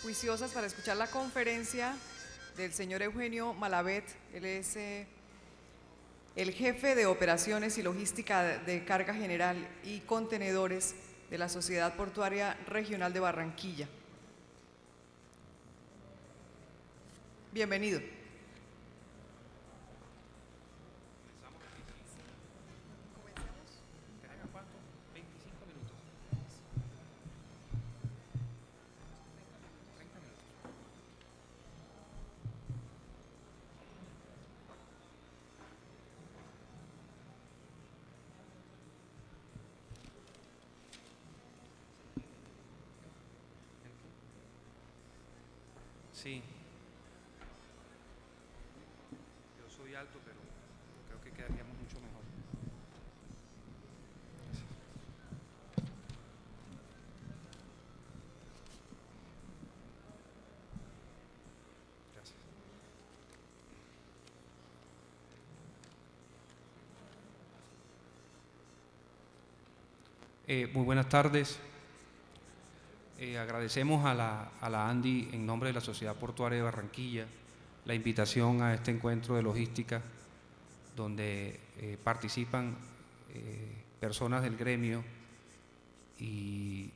juiciosas para escuchar la conferencia del señor Eugenio Malavet. Él es el jefe de operaciones y logística de carga general y contenedores de la Sociedad Portuaria Regional de Barranquilla. Bienvenido. Sí, yo soy alto, pero creo que quedaríamos mucho mejor. Gracias. Muy buenas tardes. Agradecemos a la ANDI, en nombre de la Sociedad Portuaria de Barranquilla, la invitación a este encuentro de logística, donde participan personas del gremio y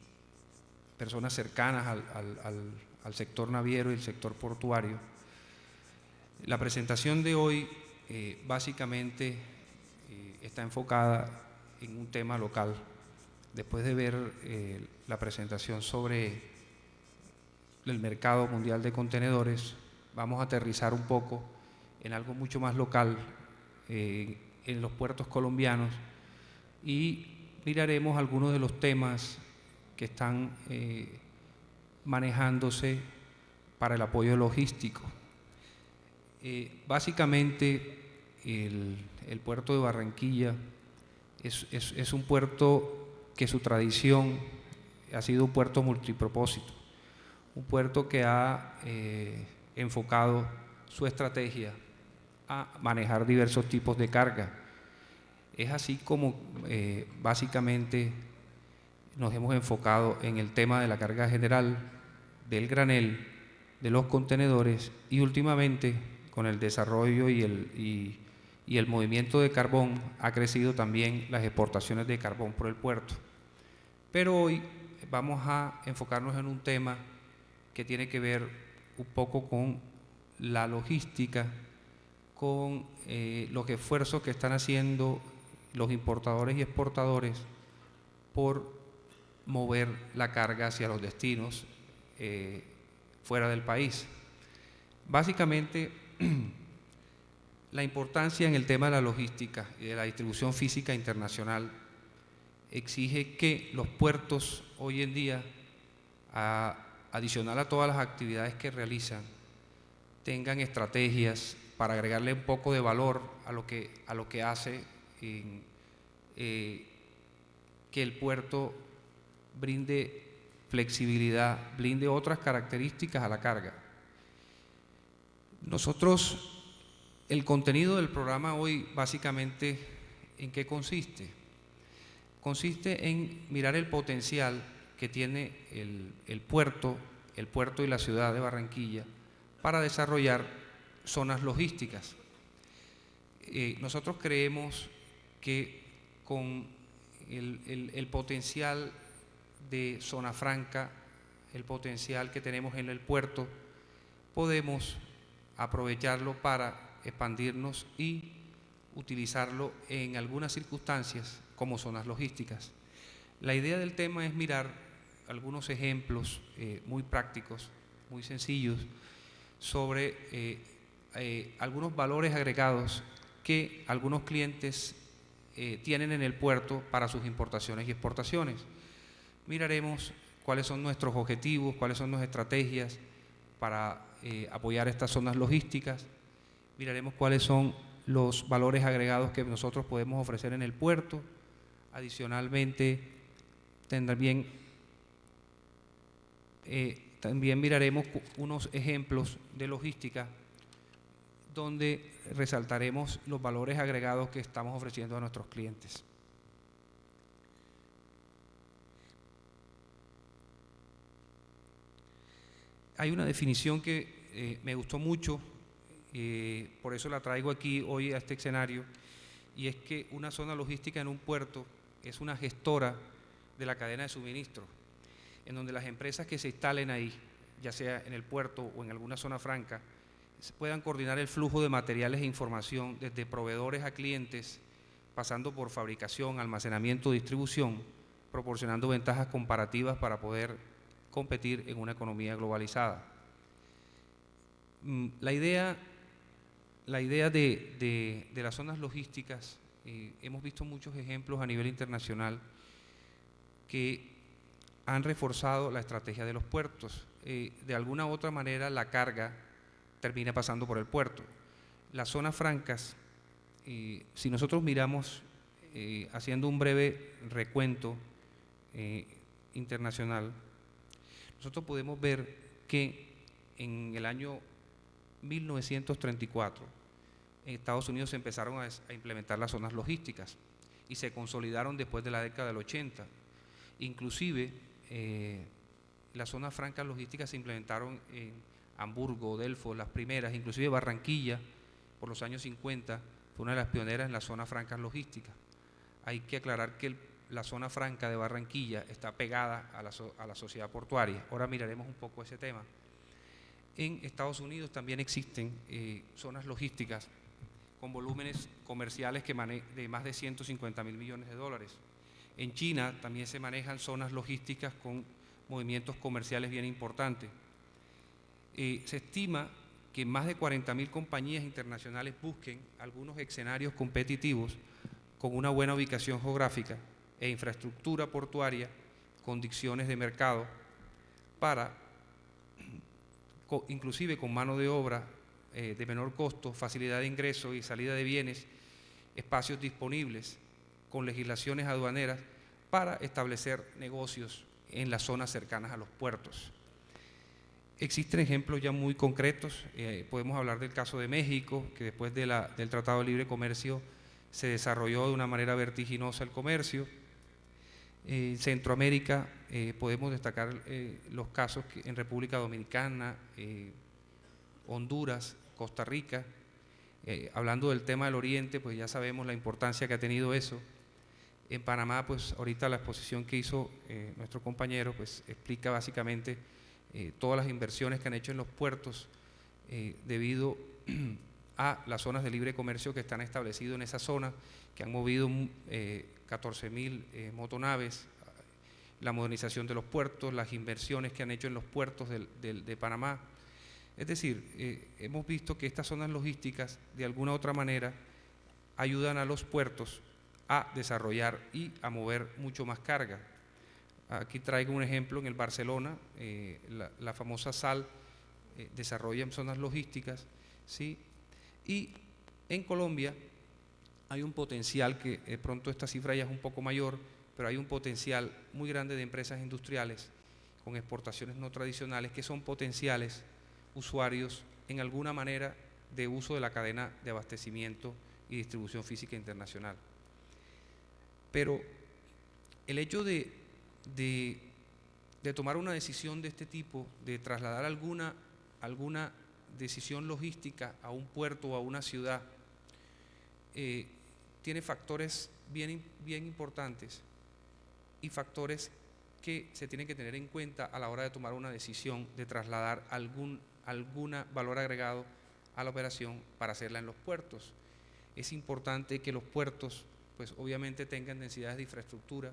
personas cercanas al sector naviero y el sector portuario. La presentación de hoy básicamente está enfocada en un tema local. Después de ver la presentación sobre el mercado mundial de contenedores, vamos a aterrizar un poco en algo mucho más local, en los puertos colombianos, y miraremos algunos de los temas que están manejándose para el apoyo logístico. Básicamente el puerto de Barranquilla es un puerto que su tradición ha sido un puerto multipropósito, un puerto que ha enfocado su estrategia a manejar diversos tipos de carga. Es así como básicamente nos hemos enfocado en el tema de la carga general, del granel, de los contenedores y últimamente con el desarrollo y el movimiento de carbón ha crecido también las exportaciones de carbón por el puerto. Pero hoy vamos a enfocarnos en un tema que tiene que ver un poco con la logística, con los esfuerzos que están haciendo los importadores y exportadores por mover la carga hacia los destinos fuera del país. Básicamente, la importancia en el tema de la logística y de la distribución física internacional exige que los puertos hoy en día, adicional a todas las actividades que realizan, tengan estrategias para agregarle un poco de valor a lo que hace que el puerto brinde flexibilidad, brinde otras características a la carga. Nosotros, el contenido del programa hoy básicamente, ¿en qué consiste? Consiste en mirar el potencial que tiene el puerto y la ciudad de Barranquilla para desarrollar zonas logísticas. Nosotros creemos que con el potencial de zona franca, el potencial que tenemos en el puerto, podemos aprovecharlo para expandirnos y utilizarlo en algunas circunstancias como zonas logísticas. La idea del tema es mirar algunos ejemplos muy prácticos, muy sencillos, sobre algunos valores agregados que algunos clientes tienen en el puerto para sus importaciones y exportaciones. Miraremos cuáles son nuestros objetivos, cuáles son nuestras estrategias para apoyar estas zonas logísticas. Miraremos cuáles son los valores agregados que nosotros podemos ofrecer en el puerto. Adicionalmente, también miraremos unos ejemplos de logística donde resaltaremos los valores agregados que estamos ofreciendo a nuestros clientes. Hay una definición que me gustó mucho, por eso la traigo aquí hoy a este escenario, y es que una zona logística en un puerto es una gestora de la cadena de suministro, en donde las empresas que se instalen ahí, ya sea en el puerto o en alguna zona franca, puedan coordinar el flujo de materiales e información desde proveedores a clientes, pasando por fabricación, almacenamiento, distribución, proporcionando ventajas comparativas para poder competir en una economía globalizada. La idea de las zonas logísticas, hemos visto muchos ejemplos a nivel internacional que han reforzado la estrategia de los puertos. De alguna u otra manera la carga termina pasando por el puerto. Las zonas francas, si nosotros miramos, haciendo un breve recuento internacional, nosotros podemos ver que en el año 1934 en Estados Unidos se empezaron a implementar las zonas logísticas y se consolidaron después de la década del 80. Inclusive las zonas francas logísticas se implementaron en Hamburgo, Delfos, las primeras, inclusive Barranquilla por los años 50 fue una de las pioneras en las zonas francas logísticas. Hay que aclarar que la zona franca de Barranquilla está pegada a la sociedad portuaria. Ahora miraremos un poco ese tema. En Estados Unidos también existen zonas logísticas con volúmenes comerciales de más de 150.000 millones de dólares. En China también se manejan zonas logísticas con movimientos comerciales bien importantes. Se estima que más de 40.000 compañías internacionales busquen algunos escenarios competitivos con una buena ubicación geográfica e infraestructura portuaria, condiciones de mercado, inclusive con mano de obra de menor costo, facilidad de ingreso y salida de bienes, espacios disponibles, con legislaciones aduaneras para establecer negocios en las zonas cercanas a los puertos. Existen ejemplos ya muy concretos, podemos hablar del caso de México, que después del Tratado de Libre Comercio se desarrolló de una manera vertiginosa el comercio. En Centroamérica podemos destacar los casos en República Dominicana, Honduras, Costa Rica. Hablando del tema del Oriente, pues ya sabemos la importancia que ha tenido eso. En Panamá, pues ahorita la exposición que hizo nuestro compañero, pues explica básicamente todas las inversiones que han hecho en los puertos debido a las zonas de libre comercio que están establecidas en esa zona, que han movido 14.000 motonaves, la modernización de los puertos, las inversiones que han hecho en los puertos de Panamá. Es decir, hemos visto que estas zonas logísticas de alguna u otra manera ayudan a los puertos a desarrollar y a mover mucho más carga. Aquí traigo un ejemplo en el Barcelona, la famosa Sal desarrolla en zonas logísticas, ¿sí? Y en Colombia hay un potencial que de pronto esta cifra ya es un poco mayor, pero hay un potencial muy grande de empresas industriales con exportaciones no tradicionales que son potenciales usuarios en alguna manera de uso de la cadena de abastecimiento y distribución física internacional. Pero el hecho de tomar una decisión de este tipo, de trasladar alguna decisión logística a un puerto o a una ciudad, tiene factores bien importantes y factores que se tienen que tener en cuenta a la hora de tomar una decisión de trasladar algún valor agregado a la operación para hacerla en los puertos. Es importante que los puertos, pues obviamente tengan densidades de infraestructura.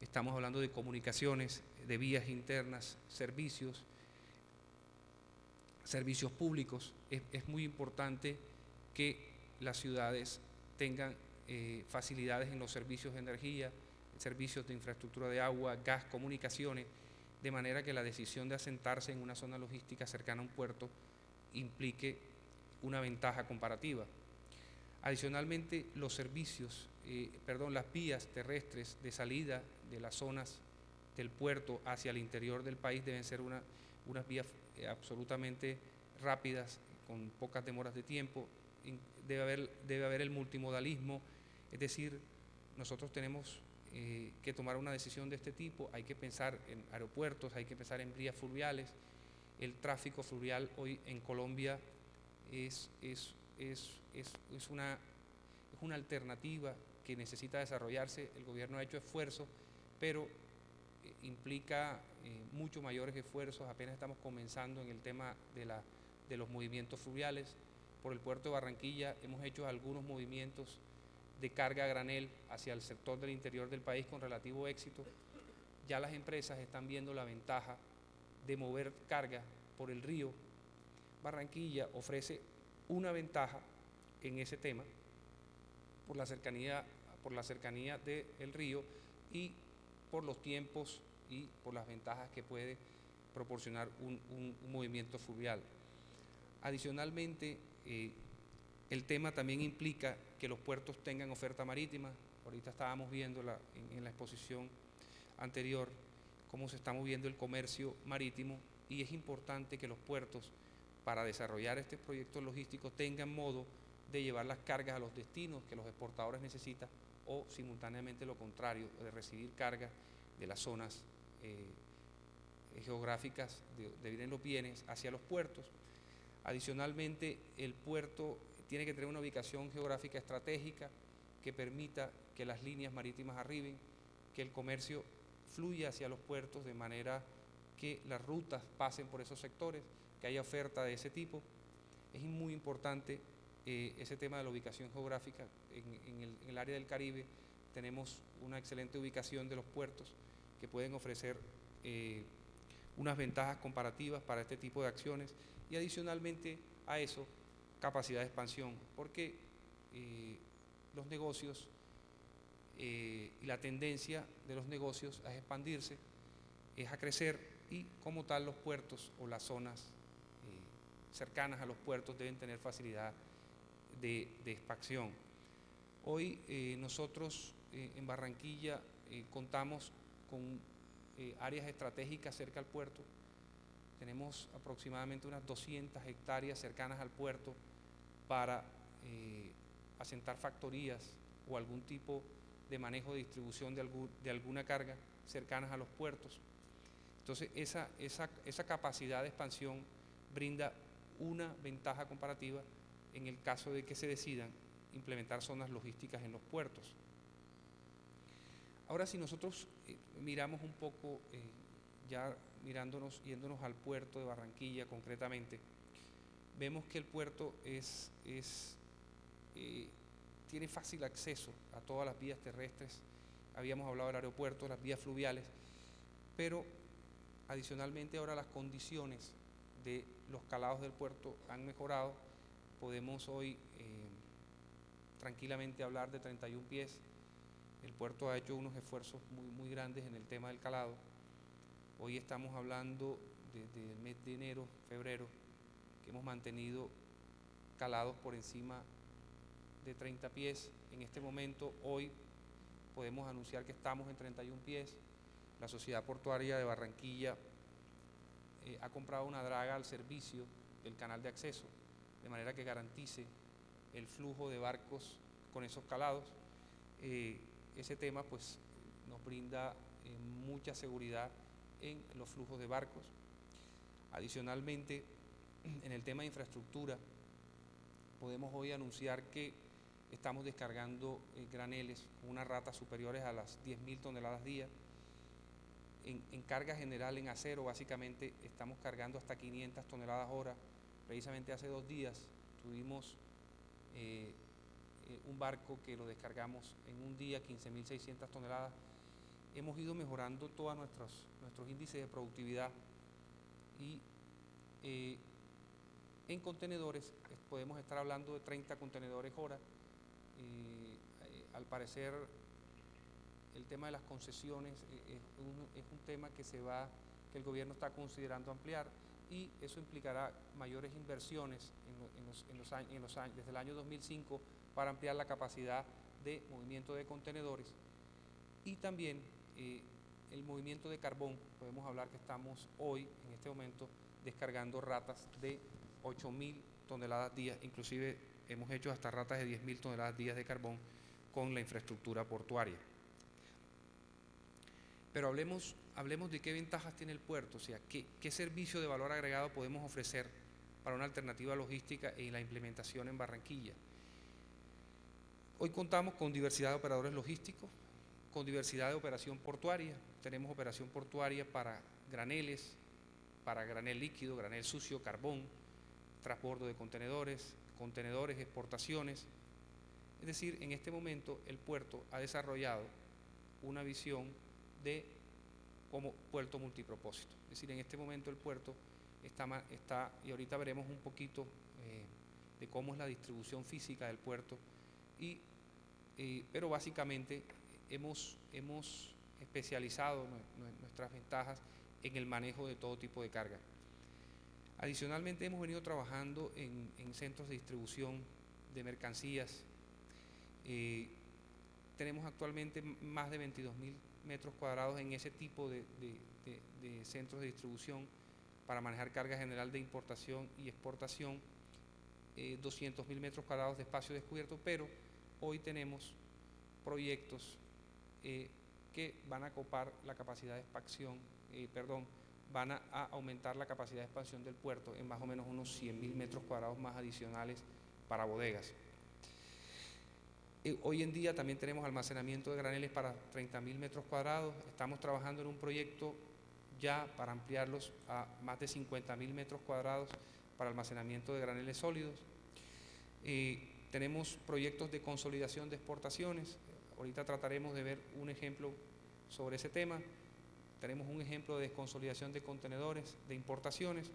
Estamos hablando de comunicaciones, de vías internas, servicios públicos. Es muy importante que las ciudades tengan facilidades en los servicios de energía, servicios de infraestructura de agua, gas, comunicaciones, de manera que la decisión de asentarse en una zona logística cercana a un puerto implique una ventaja comparativa. Adicionalmente, los servicios, las vías terrestres de salida de las zonas del puerto hacia el interior del país deben ser unas vías absolutamente rápidas, con pocas demoras de tiempo. Debe haber el multimodalismo, es decir, nosotros tenemos que tomar una decisión de este tipo, hay que pensar en aeropuertos, hay que pensar en vías fluviales, el tráfico fluvial hoy en Colombia es una alternativa que necesita desarrollarse. El gobierno ha hecho esfuerzos, pero implica mucho mayores esfuerzos. Apenas estamos comenzando en el tema de los movimientos fluviales. Por el puerto de Barranquilla hemos hecho algunos movimientos de carga a granel hacia el sector del interior del país con relativo éxito. Ya las empresas están viendo la ventaja de mover carga por el río. Barranquilla ofrece una ventaja en ese tema por la cercanía del río y por los tiempos y por las ventajas que puede proporcionar un movimiento fluvial. Adicionalmente, el tema también implica que los puertos tengan oferta marítima. Ahorita estábamos viendo en la exposición anterior cómo se está moviendo el comercio marítimo, y es importante que los puertos, para desarrollar estos proyectos logísticos, tengan modo de llevar las cargas a los destinos que los exportadores necesitan, o simultáneamente lo contrario, de recibir cargas de las zonas geográficas de vienen los bienes hacia los puertos. Adicionalmente, el puerto tiene que tener una ubicación geográfica estratégica que permita que las líneas marítimas arriben, que el comercio fluya hacia los puertos de manera que las rutas pasen por esos sectores, que haya oferta de ese tipo. Es muy importante ese tema de la ubicación geográfica. En el área del Caribe tenemos una excelente ubicación de los puertos que pueden ofrecer unas ventajas comparativas para este tipo de acciones, y adicionalmente a eso, capacidad de expansión, porque los negocios y la tendencia de los negocios a expandirse es a crecer, y como tal los puertos o las zonas cercanas a los puertos deben tener facilidad de expansión. Hoy nosotros en Barranquilla contamos con áreas estratégicas cerca al puerto. Tenemos aproximadamente unas 200 hectáreas cercanas al puerto para asentar factorías o algún tipo de manejo de distribución de alguna carga cercanas a los puertos. Entonces, esa capacidad de expansión brinda una ventaja comparativa en el caso de que se decidan implementar zonas logísticas en los puertos. Ahora, si nosotros miramos un poco, ya yéndonos al puerto de Barranquilla concretamente, vemos que el puerto tiene fácil acceso a todas las vías terrestres. Habíamos hablado del aeropuerto, las vías fluviales, pero adicionalmente ahora las condiciones de los calados del puerto han mejorado. Podemos hoy tranquilamente hablar de 31 pies. El puerto ha hecho unos esfuerzos muy grandes en el tema del calado. Hoy estamos hablando desde el mes de enero, febrero, que hemos mantenido calados por encima de 30 pies. En este momento, hoy, podemos anunciar que estamos en 31 pies. La Sociedad Portuaria de Barranquilla ha comprado una draga al servicio del canal de acceso, de manera que garantice el flujo de barcos con esos calados. Ese tema pues nos brinda mucha seguridad en los flujos de barcos. Adicionalmente, en el tema de infraestructura, podemos hoy anunciar que estamos descargando graneles con unas ratas superiores a las 10.000 toneladas día. En carga general en acero, básicamente estamos cargando hasta 500 toneladas hora. Precisamente hace 2 días tuvimos un barco que lo descargamos en un día, 15.600 toneladas. Hemos ido mejorando todos nuestros índices de productividad, y en contenedores podemos estar hablando de 30 contenedores hora. Al parecer el tema de las concesiones es un tema que el gobierno está considerando ampliar, y eso implicará mayores inversiones desde el año 2005 para ampliar la capacidad de movimiento de contenedores. Y también el movimiento de carbón. Podemos hablar que estamos hoy, en este momento, descargando ratas de 8.000 toneladas día, inclusive hemos hecho hasta ratas de 10.000 toneladas días de carbón con la infraestructura portuaria. Pero hablemos de qué ventajas tiene el puerto, o sea, qué servicio de valor agregado podemos ofrecer para una alternativa logística y la implementación en Barranquilla. Hoy contamos con diversidad de operadores logísticos, con diversidad de operación portuaria. Tenemos operación portuaria para graneles, para granel líquido, granel sucio, carbón, transbordo de contenedores, exportaciones. Es decir, en este momento el puerto ha desarrollado una visión de como puerto multipropósito. Es decir, en este momento el puerto está y ahorita veremos un poquito de cómo es la distribución física del puerto, pero básicamente hemos especializado nuestras ventajas en el manejo de todo tipo de carga. Adicionalmente hemos venido trabajando en centros de distribución de mercancías. Tenemos actualmente más de 22.000 metros cuadrados en ese tipo de centros de distribución para manejar carga general de importación y exportación, 200.000 metros cuadrados de espacio descubierto, pero hoy tenemos proyectos que van a copar la capacidad de expansión, van a aumentar la capacidad de expansión del puerto en más o menos unos 100.000 metros cuadrados más adicionales para bodegas. Hoy en día también tenemos almacenamiento de graneles para 30.000 metros cuadrados. Estamos trabajando en un proyecto ya para ampliarlos a más de 50.000 metros cuadrados para almacenamiento de graneles sólidos. Tenemos proyectos de consolidación de exportaciones. Ahorita trataremos de ver un ejemplo sobre ese tema. Tenemos un ejemplo de consolidación de contenedores, de importaciones.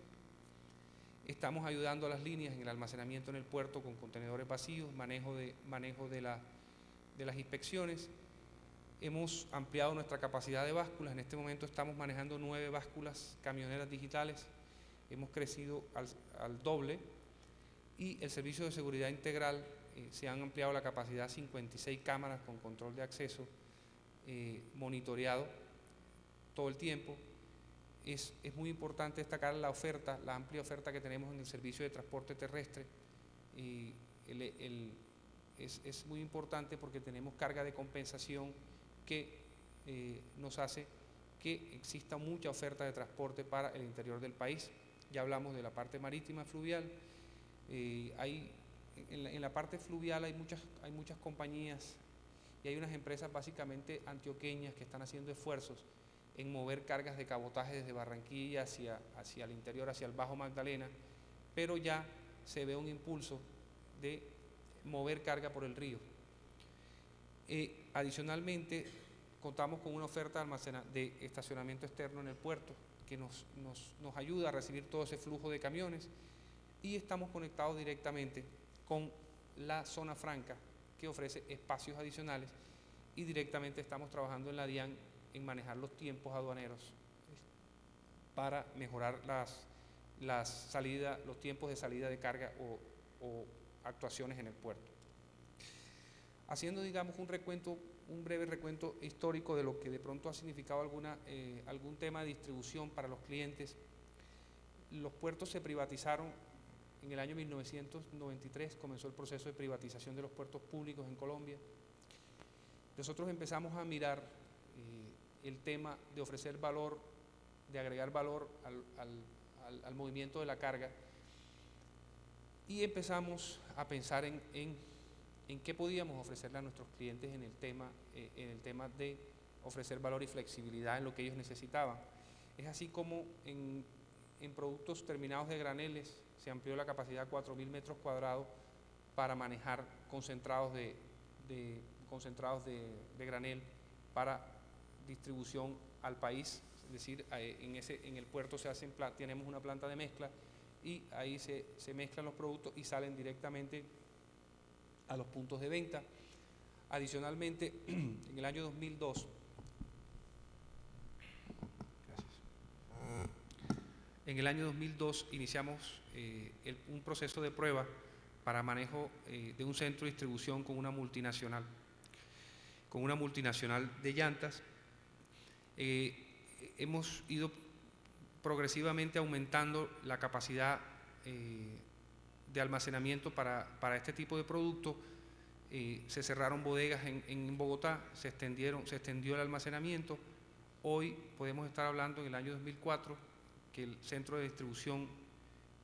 Estamos ayudando a las líneas en el almacenamiento en el puerto con contenedores vacíos, manejo de las inspecciones. Hemos ampliado nuestra capacidad de básculas. En este momento estamos manejando 9 básculas camioneras digitales. Hemos crecido al doble. Y el servicio de seguridad integral, se han ampliado la capacidad a 56 cámaras con control de acceso, monitoreado todo el tiempo. Es muy importante destacar la amplia oferta que tenemos en el servicio de transporte terrestre. Es muy importante porque tenemos carga de compensación que nos hace que exista mucha oferta de transporte para el interior del país. Ya hablamos de la parte marítima fluvial. En la parte fluvial hay muchas compañías y hay unas empresas básicamente antioqueñas que están haciendo esfuerzos en mover cargas de cabotaje desde Barranquilla hacia el interior, hacia el Bajo Magdalena, pero ya se ve un impulso de mover carga por el río. Adicionalmente, contamos con una oferta de estacionamiento externo en el puerto que nos ayuda a recibir todo ese flujo de camiones, y estamos conectados directamente con la zona franca que ofrece espacios adicionales, y directamente estamos trabajando en la DIAN en manejar los tiempos aduaneros para mejorar los tiempos de salida de carga o actuaciones en el puerto. Haciendo, digamos, un breve recuento histórico de lo que de pronto ha significado algún tema de distribución para los clientes. Los puertos se privatizaron en el año 1993, comenzó el proceso de privatización de los puertos públicos en Colombia. Nosotros empezamos a mirar el tema de ofrecer valor, de agregar valor al movimiento de la carga, y empezamos a pensar en qué podíamos ofrecerle a nuestros clientes en el tema de ofrecer valor y flexibilidad en lo que ellos necesitaban. Es así como en productos terminados de graneles se amplió la capacidad a 4.000 metros cuadrados para manejar concentrados de granel para distribución al país. Es decir, en el puerto tenemos una planta de mezcla, y ahí se mezclan los productos y salen directamente a los puntos de venta. Adicionalmente, en el año 2002, iniciamos un proceso de prueba para manejo de un centro de distribución con una multinacional de llantas. Hemos ido progresivamente aumentando la capacidad de almacenamiento para este tipo de producto. Se cerraron bodegas en Bogotá, se extendió el almacenamiento. Hoy podemos estar hablando en el año 2004 que el centro de distribución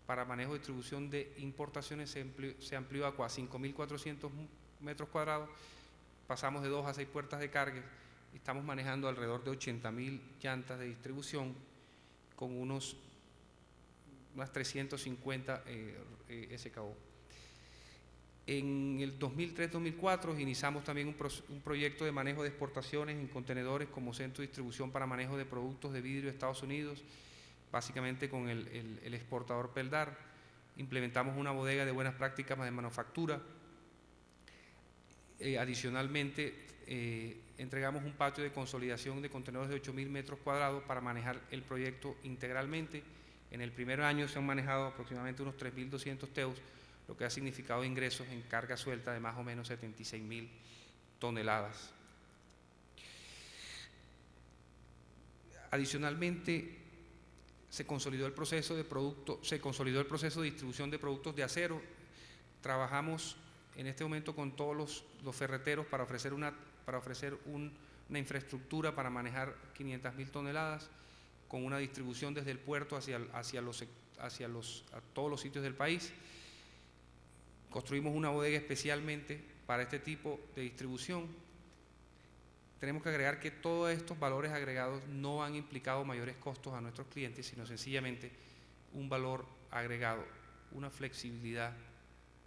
para manejo de distribución de importaciones se amplió a 5.400 metros cuadrados, pasamos de 2 a 6 puertas de carga, estamos manejando alrededor de 80.000 llantas de distribución con unas 350 SKU. En el 2003-2004 iniciamos también un proyecto de manejo de exportaciones en contenedores como centro de distribución para manejo de productos de vidrio de Estados Unidos, básicamente con el exportador Peldar. Implementamos una bodega de buenas prácticas de manufactura. Adicionalmente, entregamos un patio de consolidación de contenedores de 8.000 metros cuadrados para manejar el proyecto integralmente. En el primer año se han manejado aproximadamente unos 3.200 TEUs, lo que ha significado ingresos en carga suelta de más o menos 76.000 toneladas. Adicionalmente, se consolidó el proceso de distribución de productos de acero. Trabajamos en este momento con todos los ferreteros para ofrecer una infraestructura para manejar 500.000 toneladas con una distribución desde el puerto a todos los sitios del país. Construimos una bodega especialmente para este tipo de distribución. Tenemos que agregar que todos estos valores agregados no han implicado mayores costos a nuestros clientes, sino sencillamente un valor agregado, una flexibilidad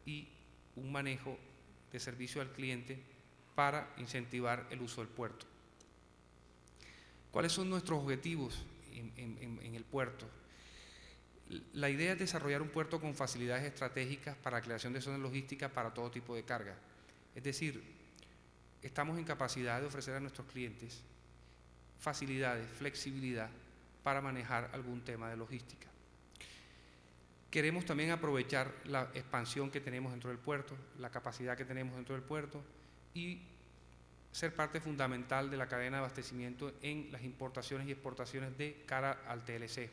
y un manejo de servicio al cliente para incentivar el uso del puerto. ¿Cuáles son nuestros objetivos en el puerto? La idea es desarrollar un puerto con facilidades estratégicas para la creación de zonas logísticas para todo tipo de carga. Es decir, estamos en capacidad de ofrecer a nuestros clientes facilidades, flexibilidad para manejar algún tema de logística. Queremos también aprovechar la expansión que tenemos dentro del puerto, la capacidad que tenemos dentro del puerto y ser parte fundamental de la cadena de abastecimiento en las importaciones y exportaciones de cara al TLC.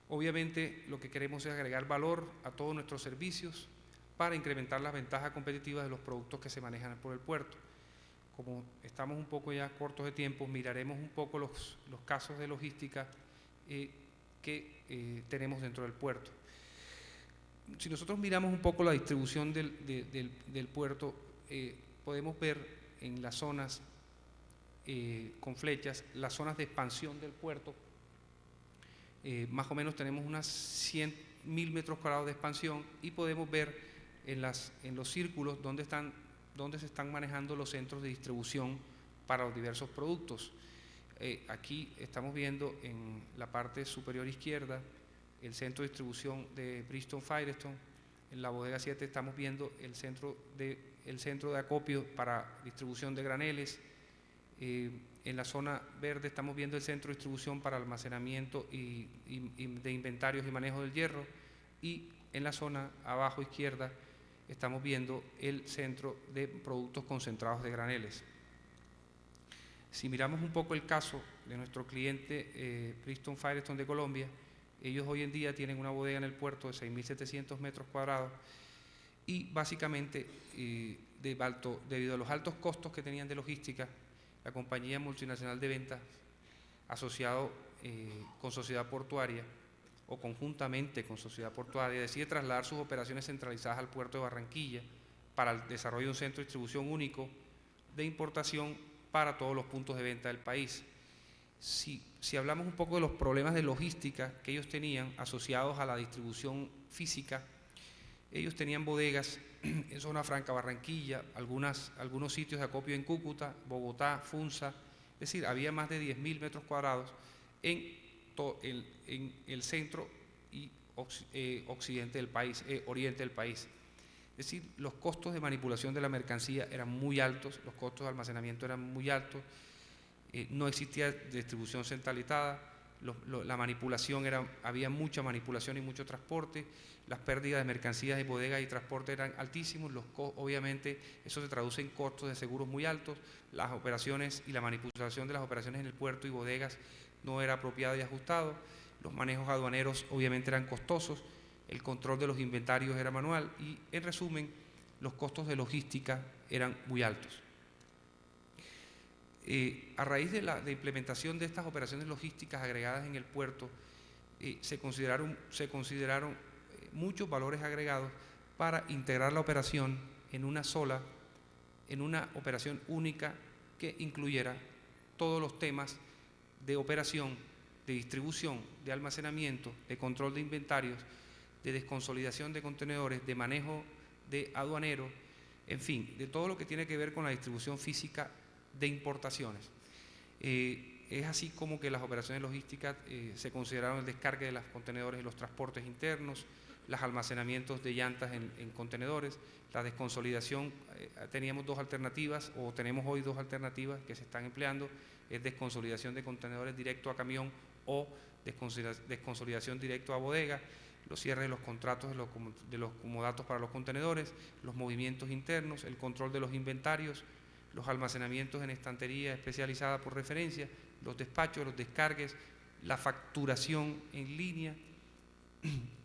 Obviamente lo que queremos es agregar valor a todos nuestros servicios para incrementar las ventajas competitivas de los productos que se manejan por el puerto. Como estamos un poco ya cortos de tiempo, miraremos un poco los casos de logística que tenemos dentro del puerto. Si nosotros miramos un poco la distribución del puerto, podemos ver en las zonas con flechas, las zonas de expansión del puerto. Más o menos tenemos unas 100.000 metros cuadrados de expansión y podemos ver en los círculos donde se están manejando los centros de distribución para los diversos productos. Aquí estamos viendo en la parte superior izquierda el centro de distribución de Bristol Firestone. En la bodega 7 estamos viendo el centro de acopio para distribución de graneles. En la zona verde estamos viendo el centro de distribución para almacenamiento y de inventarios y manejo del hierro, y en la zona abajo izquierda estamos viendo el centro de productos concentrados de graneles. Si miramos un poco el caso de nuestro cliente Bristol Firestone de Colombia, ellos hoy en día tienen una bodega en el puerto de 6.700 metros cuadrados y básicamente debido a los altos costos que tenían de logística, la compañía multinacional de ventas, asociado con Sociedad Portuaria o conjuntamente con Sociedad Portuaria, decide trasladar sus operaciones centralizadas al puerto de Barranquilla para el desarrollo de un centro de distribución único de importación para todos los puntos de venta del país. Si hablamos un poco de los problemas de logística que ellos tenían asociados a la distribución física, ellos tenían bodegas en Zona Franca, Barranquilla, algunos sitios de acopio en Cúcuta, Bogotá, Funza, es decir, había más de 10.000 metros cuadrados en el centro y occidente del país, oriente del país. Es decir, los costos de manipulación de la mercancía eran muy altos, los costos de almacenamiento eran muy altos, no existía distribución centralizada, la manipulación había mucha manipulación y mucho transporte, las pérdidas de mercancías de bodega y transporte eran altísimos, obviamente eso se traduce en costos de seguros muy altos, las operaciones y la manipulación de las operaciones en el puerto y bodegas no era apropiado y ajustado, los manejos aduaneros obviamente eran costosos, el control de los inventarios era manual y, en resumen, los costos de logística eran muy altos. A raíz de la implementación de estas operaciones logísticas agregadas en el puerto, se consideraron muchos valores agregados para integrar la operación en una operación única que incluyera todos los temas de operación, de distribución, de almacenamiento, de control de inventarios, de desconsolidación de contenedores, de manejo de aduanero, en fin, de todo lo que tiene que ver con la distribución física de importaciones. Es así como que las operaciones logísticas se consideraron el descargue de los contenedores y los transportes internos, los almacenamientos de llantas en contenedores, la desconsolidación. Teníamos dos alternativas, o tenemos hoy dos alternativas que se están empleando: es desconsolidación de contenedores directo a camión o desconsolidación directo a bodega, los cierres de los contratos de los comodatos para los contenedores, los movimientos internos, el control de los inventarios, los almacenamientos en estantería especializada por referencia, los despachos, los descargues, la facturación en línea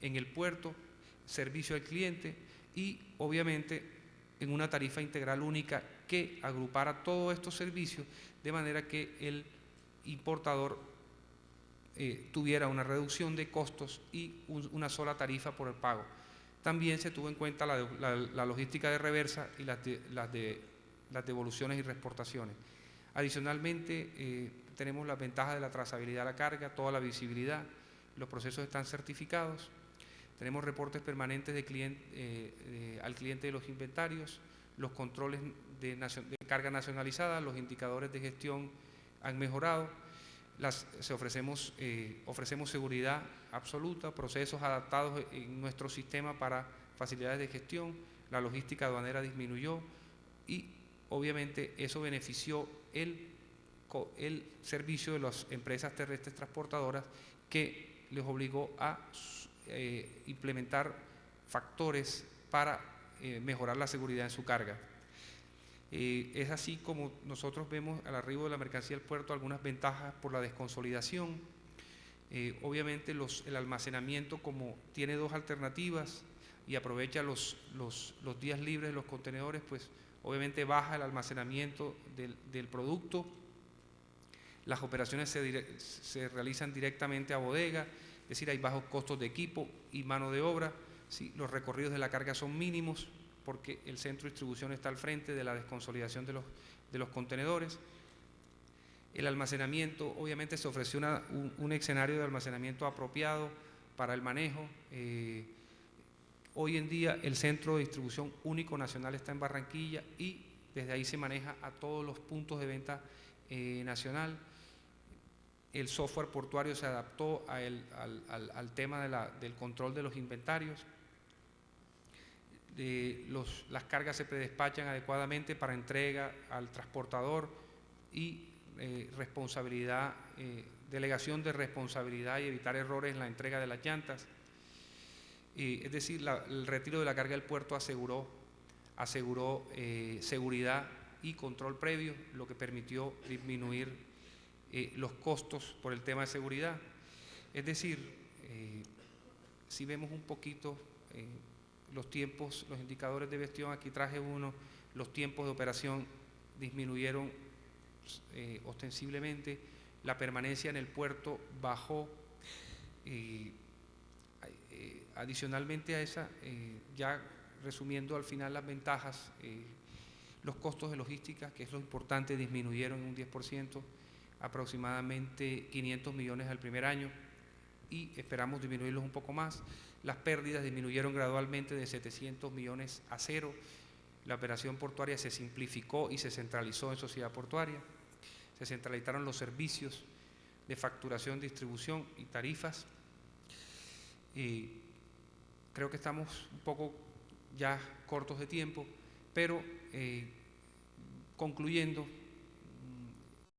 en el puerto, servicio al cliente y obviamente en una tarifa integral única que agrupara todos estos servicios de manera que el importador tuviera una reducción de costos y una sola tarifa por el pago. También se tuvo en cuenta la logística de reversa y las devoluciones y reexportaciones. Adicionalmente, tenemos las ventajas de la trazabilidad de la carga, toda la visibilidad, los procesos están certificados, tenemos reportes permanentes al cliente de los inventarios, los controles de carga nacionalizada, los indicadores de gestión han mejorado, ofrecemos seguridad absoluta, procesos adaptados en nuestro sistema para facilidades de gestión, la logística aduanera disminuyó y obviamente eso benefició el servicio de las empresas terrestres transportadoras, que les obligó a implementar factores para mejorar la seguridad en su carga. Es así como nosotros vemos al arribo de la mercancía al puerto algunas ventajas por la desconsolidación. Obviamente el almacenamiento, como tiene dos alternativas y aprovecha los días libres de los contenedores, pues obviamente baja el almacenamiento del producto. Las operaciones se realizan directamente a bodega, es decir, hay bajos costos de equipo y mano de obra. ¿Sí? Los recorridos de la carga son mínimos porque el centro de distribución está al frente de la desconsolidación de los contenedores. El almacenamiento, obviamente se ofreció un escenario de almacenamiento apropiado para el manejo. Hoy en día el centro de distribución único nacional está en Barranquilla y desde ahí se maneja a todos los puntos de venta nacional. El software portuario se adaptó al tema del control de los inventarios. Las cargas se predespachan adecuadamente para entrega al transportador y delegación de responsabilidad y evitar errores en la entrega de las llantas. Es decir, el retiro de la carga del puerto aseguró seguridad y control previo, lo que permitió disminuir los costos por el tema de seguridad. Es decir, si vemos un poquito los tiempos, los indicadores de gestión, aquí traje uno, los tiempos de operación disminuyeron ostensiblemente, la permanencia en el puerto bajó. Adicionalmente a esa, ya resumiendo al final las ventajas, los costos de logística, que es lo importante, disminuyeron en un 10%, aproximadamente 500 millones al primer año y esperamos disminuirlos un poco más. Las pérdidas disminuyeron gradualmente de 700 millones a cero. La operación portuaria se simplificó y se centralizó en sociedad portuaria. Se centralizaron los servicios de facturación, distribución y tarifas. Creo que estamos un poco ya cortos de tiempo, pero concluyendo,